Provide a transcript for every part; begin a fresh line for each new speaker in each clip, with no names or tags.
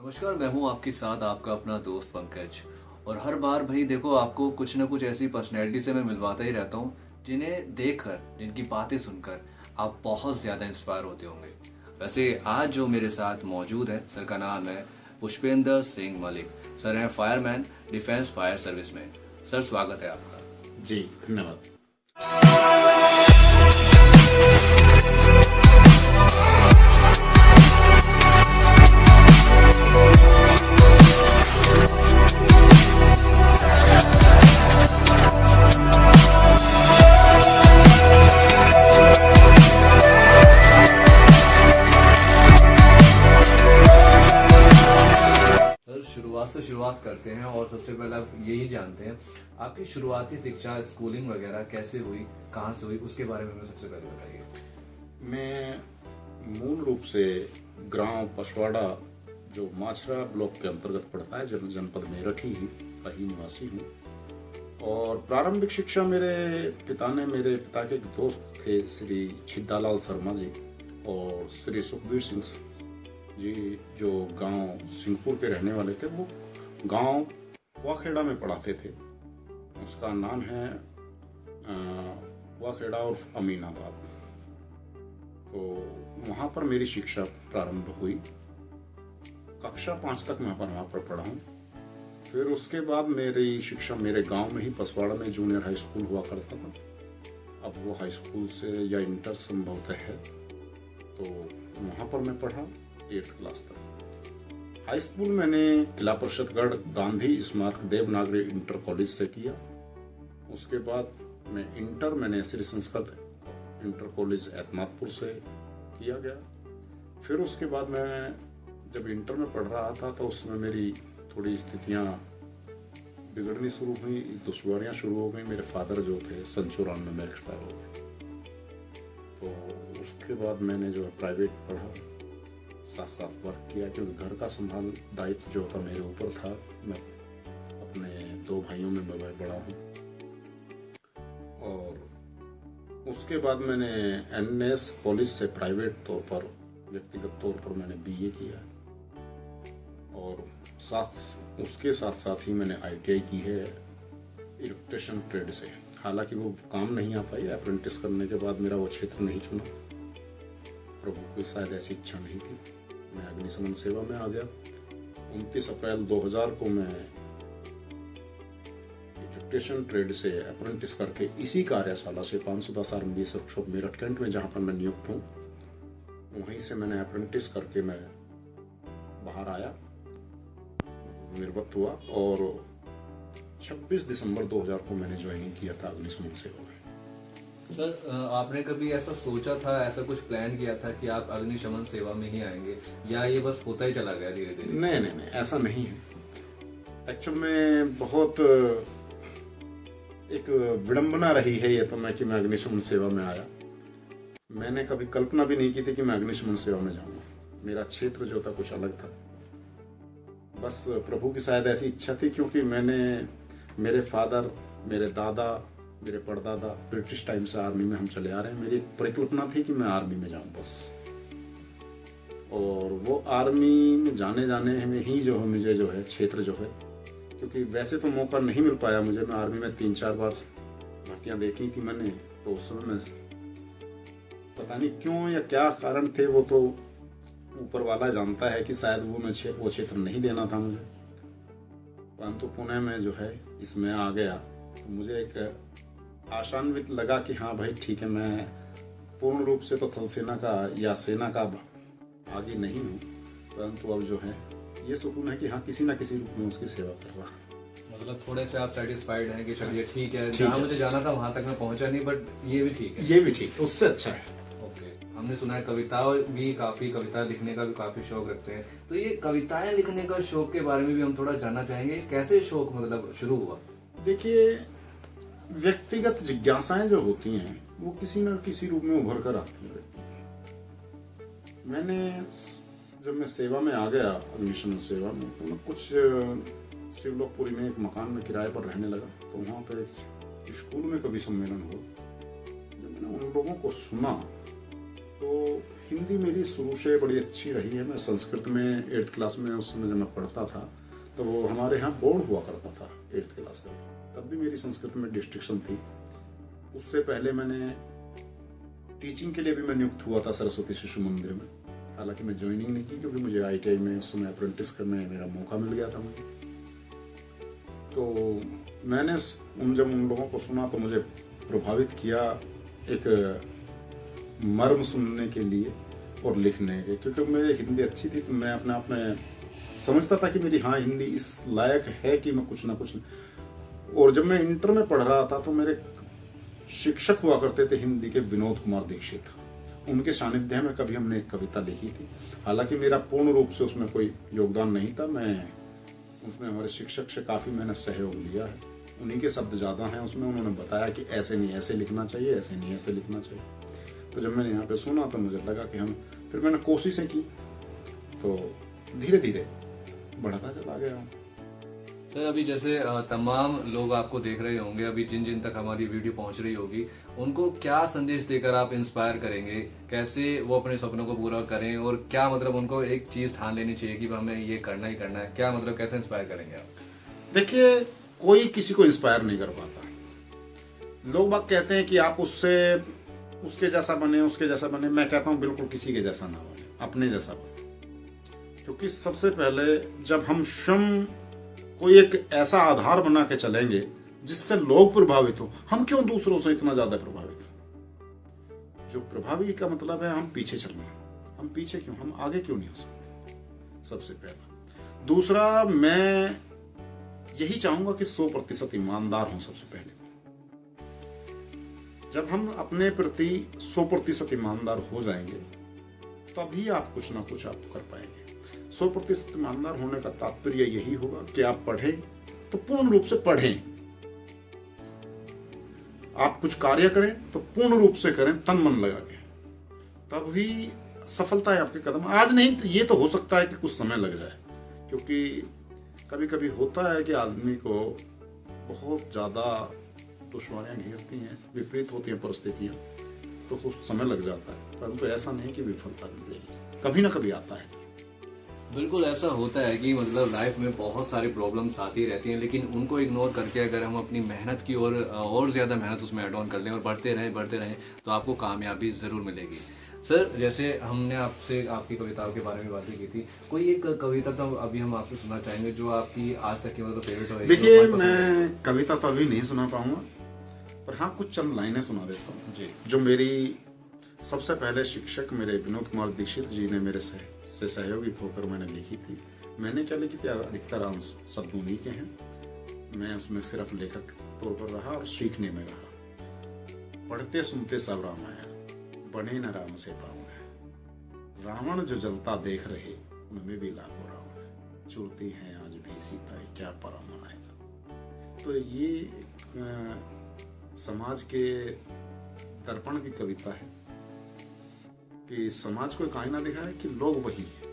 नमस्कार, मैं हूँ आपके साथ आपका अपना दोस्त पंकज। और हर बार भाई देखो, आपको कुछ ना कुछ ऐसी पर्सनैलिटी से मैं मिलवाता ही रहता हूँ जिन्हें देखकर, जिनकी बातें सुनकर आप बहुत ज़्यादा इंस्पायर होते होंगे। वैसे आज जो मेरे साथ मौजूद है, सर का नाम है पुष्पेंद्र सिंह मलिक। सर हैं फायरमैन, डिफेंस फायर सर्विस में। सर स्वागत है आपका।
जी धन्यवाद।
सर शुरुआत करते हैं और सबसे पहले आप यही जानते हैं आपकी शुरुआती शिक्षा, स्कूलिंग वगैरह कैसे हुई, कहाँ से हुई, उसके बारे में हमें सबसे पहले बताइए।
मैं मूल रूप से ग्राम पसवाड़ा जो माछरा ब्लॉक के अंतर्गत पड़ता है, जनपद मेरठ ही का ही निवासी हूँ। और प्रारंभिक शिक्षा मेरे पिता के एक दोस्त थे, श्री छिद्दालाल शर्मा जी और श्री सुखबीर सिंह जी, जो गांव सिंहपुर के रहने वाले थे। वो गांव कुआखेड़ा में पढ़ाते थे। उसका नाम है कुआखेड़ा और अमीनाबाद। तो वहाँ पर मेरी शिक्षा प्रारंभ हुई। कक्षा 5 तक मैं वहाँ पर पढ़ा हूँ। फिर उसके बाद मेरी शिक्षा मेरे गांव में ही पसवाड़ा में जूनियर हाई स्कूल हुआ करता था। अब वो हाई स्कूल से या इंटर संभवतः है, तो वहाँ पर मैं पढ़ा 8th क्लास तक। हाई स्कूल मैंने किला परिषदगढ़ गांधी स्मारक देवनागरी इंटर कॉलेज से किया। उसके बाद मैंने श्री संस्कृत इंटर कॉलेज एतमादपुर से किया गया। फिर उसके बाद मैं जब इंटर में पढ़ रहा था तो उसमें मेरी थोड़ी स्थितियां बिगड़नी शुरू हुई, दुश्वारियां शुरू हो गई। मेरे फादर जो थे 94 में एक्सपायर हो गए। तो उसके बाद मैंने जो है प्राइवेट पढ़ा, साथ साथ वर्क किया, क्योंकि घर का संभाल दायित्व जो था मेरे ऊपर था। मैं अपने 2 भाइयों में मैं बड़ा हूँ। और उसके बाद मैंने एनएस कॉलेज से प्राइवेट तौर पर, व्यक्तिगत तौर पर मैंने बीए किया। और उसके साथ साथ ही मैंने आईटीआई की है इलेक्ट्रिशियन ट्रेड से। हालांकि वो काम नहीं आ पाई, अप्रेंटिस करने के बाद मेरा वो क्षेत्र नहीं चुना। प्रभु की शायद ऐसी इच्छा नहीं थी। मैं अग्निशमन सेवा में आ गया। 29 अप्रैल 2000 को मैं इलेक्ट्रिशियन ट्रेड से अप्रेंटिस करके इसी कार्यशाला से 510 आर्मी वर्कशॉप मेरठ कैंट में, जहाँ पर मैं नियुक्त हूँ, वहीं से मैंने अप्रेंटिस करके मैं बाहर आया, निर्वत हुआ। और 26 दिसंबर 2000 को मैंने ज्वाइनिंग किया था अग्निशमन सेवा में।
सर आपने कभी ऐसा सोचा था, ऐसा कुछ प्लान किया था कि आप अग्निशमन सेवा में ही आएंगे, या ये बस होता ही चला गया धीरे धीरे?
नहीं, ऐसा नहीं है। एक्चुअल में बहुत एक विडंबना रही है ये तो कि मैं अग्निशमन सेवा में आया। मैंने कभी कल्पना भी नहीं की थी कि मैं अग्निशमन सेवा में जाऊंगा। मेरा क्षेत्र जो था कुछ अलग था। बस प्रभु की शायद ऐसी इच्छा थी, क्योंकि मेरे फादर, मेरे दादा, मेरे परदादा ब्रिटिश टाइम से आर्मी में हम चले आ रहे हैं। मेरी एक परिकल्पना थी कि मैं आर्मी में जाऊं बस। और वो आर्मी में जाने में ही जो है मुझे जो है क्षेत्र जो है, क्योंकि वैसे तो मौका नहीं मिल पाया मुझे। मैं आर्मी में 3-4 बार भर्तियां देखी थी मैंने, तो उस समय में पता नहीं क्यों या क्या कारण थे, वो तो ऊपर वाला जानता है कि शायद वो क्षेत्र नहीं देना था मुझे। परंतु पुणे में जो है इसमें आ गया, तो मुझे एक आशान्वित लगा कि हाँ भाई ठीक है, मैं पूर्ण रूप से तो थल सेना का या सेना का आगे नहीं हूँ, परंतु अब जो है ये सुकून है कि हाँ किसी ना किसी रूप में उसकी सेवा कर रहा।
मतलब थोड़े से आप सेटिस्फाइड हैं कि चलिए ठीक है, जहाँ मुझे जाना था वहां तक मैं पहुंचा नहीं, बट ये भी ठीक है।
ये भी ठीक है, उससे अच्छा है।
ओके, हमने सुना है कविता लिखने का भी काफी शौक रखते हैं, तो ये कविताएं लिखने का शौक के बारे में भी हम थोड़ा जानना चाहेंगे। कैसे शौक मतलब शुरू हुआ?
देखिए, व्यक्तिगत जिज्ञासाएं जो होती हैं वो किसी न किसी रूप में उभर कर आती है। जब मैं सेवा में आ गया अग्निशमन सेवा में, तो मैं कुछ शिवलोकपुरी में एक मकान में किराए पर रहने लगा। तो वहाँ पर स्कूल में कभी सम्मेलन हुआ, जब मैंने उन लोगों को सुना तो हिंदी मेरी शुरू से बड़ी अच्छी रही है। मैं संस्कृत में 8th क्लास में उस समय जब मैं पढ़ता था तो वो हमारे यहाँ बोर्ड हुआ करता था 8th क्लास में, तब भी मेरी संस्कृत में डिस्ट्रिक्शन थी। उससे पहले मैंने टीचिंग के लिए भी मैं नियुक्त हुआ था सरस्वती शिशु मंदिर में। हालांकि मैं ज्वाइनिंग नहीं की क्योंकि मुझे ITI में उस समय अप्रेंटिस करने मेरा मौका मिल गया था मुझे। तो मैंने जब उन लोगों को सुना तो मुझे प्रभावित किया एक मर्म सुनने के लिए और लिखने के, क्योंकि मेरी हिंदी अच्छी थी तो मैं अपने आप में समझता था कि मेरी हिंदी इस लायक है कि मैं कुछ ना कुछ। और जब मैं इंटर में पढ़ रहा था तो मेरे शिक्षक हुआ करते थे हिंदी के, विनोद कुमार दीक्षित। उनके सानिध्य में कभी हमने एक कविता लिखी थी। हालांकि मेरा पूर्ण रूप से उसमें कोई योगदान नहीं था, मैं उसमें हमारे शिक्षक से काफी मैंने सहयोग लिया है। उन्हीं के शब्द ज्यादा हैं उसमें। उन्होंने बताया कि ऐसे नहीं ऐसे लिखना चाहिए, ऐसे नहीं ऐसे लिखना चाहिए। तो जब मैंने यहाँ पे सुना तो मुझे लगा कि फिर मैंने कोशिशें की तो धीरे धीरे बढ़ता चला गया हूँ।
सर अभी जैसे तमाम लोग आपको देख रहे होंगे, अभी जिन जिन तक हमारी वीडियो पहुंच रही होगी, उनको क्या संदेश देकर आप इंस्पायर करेंगे, कैसे वो अपने सपनों को पूरा करें, और क्या मतलब उनको एक चीज ठान लेनी चाहिए कि हमें ये करना ही करना है, क्या मतलब कैसे इंस्पायर करेंगे आप?
देखिए, कोई किसी को इंस्पायर नहीं कर पाता। लोग बात कहते हैं कि आप उसके जैसा बने, उसके जैसा बने। मैं कहता हूँ बिल्कुल किसी के जैसा ना बने, अपने जैसा बने। क्योंकि सबसे पहले जब हम स्वयं कोई एक ऐसा आधार बना के चलेंगे जिससे लोग प्रभावित हो, हम क्यों दूसरों से इतना ज्यादा प्रभावित हो? जो प्रभावी का मतलब है हम पीछे चलना। हम पीछे क्यों, हम आगे क्यों नहीं हो सकते? सबसे पहला। दूसरा, मैं यही चाहूंगा कि 100% ईमानदार हों सबसे पहले। जब हम अपने प्रति 100% ईमानदार हो जाएंगे तभी आप कुछ ना कुछ आप कर पाएंगे। 100% ईमानदार होने का तात्पर्य यही होगा कि आप पढ़ें तो पूर्ण रूप से पढ़ें, आप कुछ कार्य करें तो पूर्ण रूप से करें, तन मन लगा के, तभी सफलता है आपके कदम। आज नहीं तो ये तो हो सकता है कि कुछ समय लग जाए, क्योंकि कभी कभी होता है कि आदमी को बहुत ज्यादा दुश्वारियां घेरती हैं, विपरीत होती हैं परिस्थितियां, तो कुछ समय लग जाता है। परंतु ऐसा नहीं कि विफलता मिलेगी, कभी ना कभी आता है।
बिल्कुल ऐसा होता है कि मतलब लाइफ में बहुत सारी प्रॉब्लम्स आती रहती हैं, लेकिन उनको इग्नोर करके अगर हम अपनी मेहनत की और ज़्यादा मेहनत उसमें ऐड ऑन कर लें और बढ़ते रहें तो आपको कामयाबी ज़रूर मिलेगी। सर जैसे हमने आपसे आपकी कविताओं के बारे में बातें की थी, कोई एक कविता तो अभी हम आपसे सुनना चाहेंगे जो आपकी आज तक की मतलब फेवरेट हो।
देखिए, मैं कविता तो अभी नहीं सुना पाऊंगा, पर हाँ कुछ चंद लाइनें सुना देता हूँ जी, जो मेरी सबसे पहले शिक्षक मेरे विनोद कुमार दीक्षित जी ने मेरे से सहयोगित होकर मैंने लिखी थी। मैंने क्या लिखी थी, अधिकतर अंश शब्द उन्हीं के हैं। मैं उसमें सिर्फ लेखक तौर पर रहा और सीखने में रहा। पढ़ते सुनते सब रामायण, बने न राम से पावन। रावण जो जलता देख रहे, उनमें भी लाखों रावण। चुरती हैं आज भी सीता, क्या परम आएगा। तो ये समाज के दर्पण की कविता है कि समाज को एक आईना दिखा है कि लोग वही है,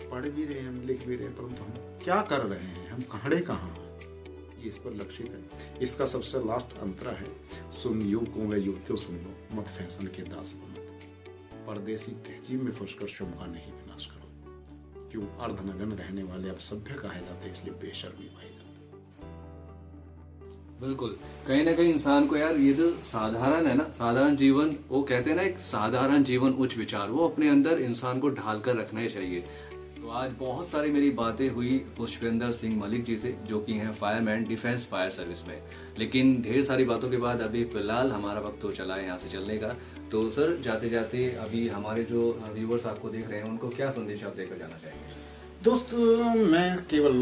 पढ़ भी रहे हैं, हम लिख भी रहे हैं, परंतु हम क्या कर रहे हैं, हम खड़े कहाँ हैं, ये इस पर लक्षित है। इसका सबसे लास्ट अंतरा है, सुन युवकों व युवतियों सुन लो, मत फैशन के दास बनो, परदेसी तहजीब में फंसकर शुभ का नहीं विनाश करो। क्यों अर्धनग्न रहने वाले अब सभ्य कहे जाते, इसलिए बेशर्मी पाई जाती।
बिल्कुल, कहीं ना कहीं इंसान को यार ये जो साधारण है ना, साधारण जीवन, वो कहते हैं ना एक साधारण जीवन उच्च विचार, वो अपने अंदर इंसान को ढाल कर रखना ही चाहिए। तो आज बहुत सारी मेरी बातें हुई पुष्पेंद्र सिंह मलिक जी से, जो कि हैं फायरमैन डिफेंस फायर सर्विस में। लेकिन ढेर सारी बातों के बाद अभी फिलहाल हमारा वक्त तो चला है यहाँ से चलने का। तो सर जाते जाते अभी हमारे जो व्यूवर्स आपको देख रहे हैं उनको क्या संदेश आप देकर जाना चाहेंगे?
दोस्त, मैं केवल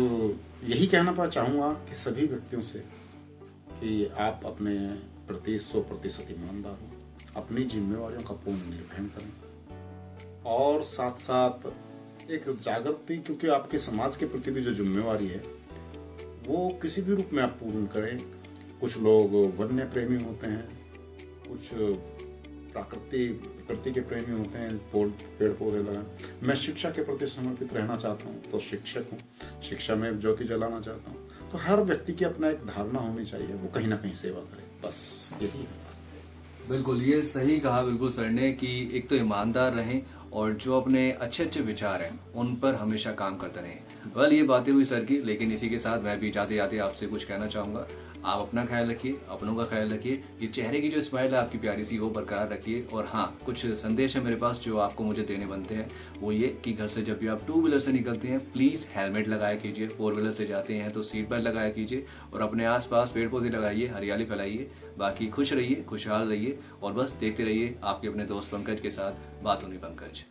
यही कहना चाहूँगा कि सभी व्यक्तियों से कि आप अपने प्रति 100% ईमानदार हो, अपनी जिम्मेवारियों का पूर्ण निर्वहन करें, और साथ साथ एक जागृति, क्योंकि आपके समाज के प्रति भी जो जिम्मेवारी है वो किसी भी रूप में आप पूर्ण करें। कुछ लोग वन्य प्रेमी होते हैं, कुछ प्रकृति के प्रेमी होते हैं, पेड़ पौधे लगाएं। मैं शिक्षा के प्रति समर्पित रहना चाहता हूँ, तो शिक्षक हूँ, शिक्षा में ज्योति जलाना चाहता हूँ। तो हर व्यक्ति की अपना एक धारणा होनी चाहिए, वो कहीं ना कहीं सेवा करे, बस यही है।
बिल्कुल, ये सही कहा बिल्कुल सर ने कि एक तो ईमानदार रहें और जो अपने अच्छे-अच्छे विचार हैं, उन पर हमेशा काम करते रहें। वेल ये बातें हुई सर की, लेकिन इसी के साथ मैं भी जाते-जाते आपसे कुछ कहना चाहूँगा। आप अपना ख़्याल रखिए, अपनों का ख़्याल रखिए। ये चेहरे की जो स्माइल है आपकी प्यारी सी वो बरकरार रखिए और हाँ, कुछ संदेश है मेरे पास जो आपको मुझे देने बनते हैं। वो ये कि घर से जब भी आप टू व्हीलर से निकलते हैं, प्लीज़ हेलमेट लगाया कीजिए। फोर व्हीलर से जाते हैं तो सीट बेल्ट लगाया कीजिए और अपने आस-पास पेड़-पौधे लगाइए, हरियाली फैलाइए। बाकी खुश रहिए, खुशहाल रहिए और बस देखते रहिए आपके अपने दोस्त पंकज के साथ बात होनी पंकज।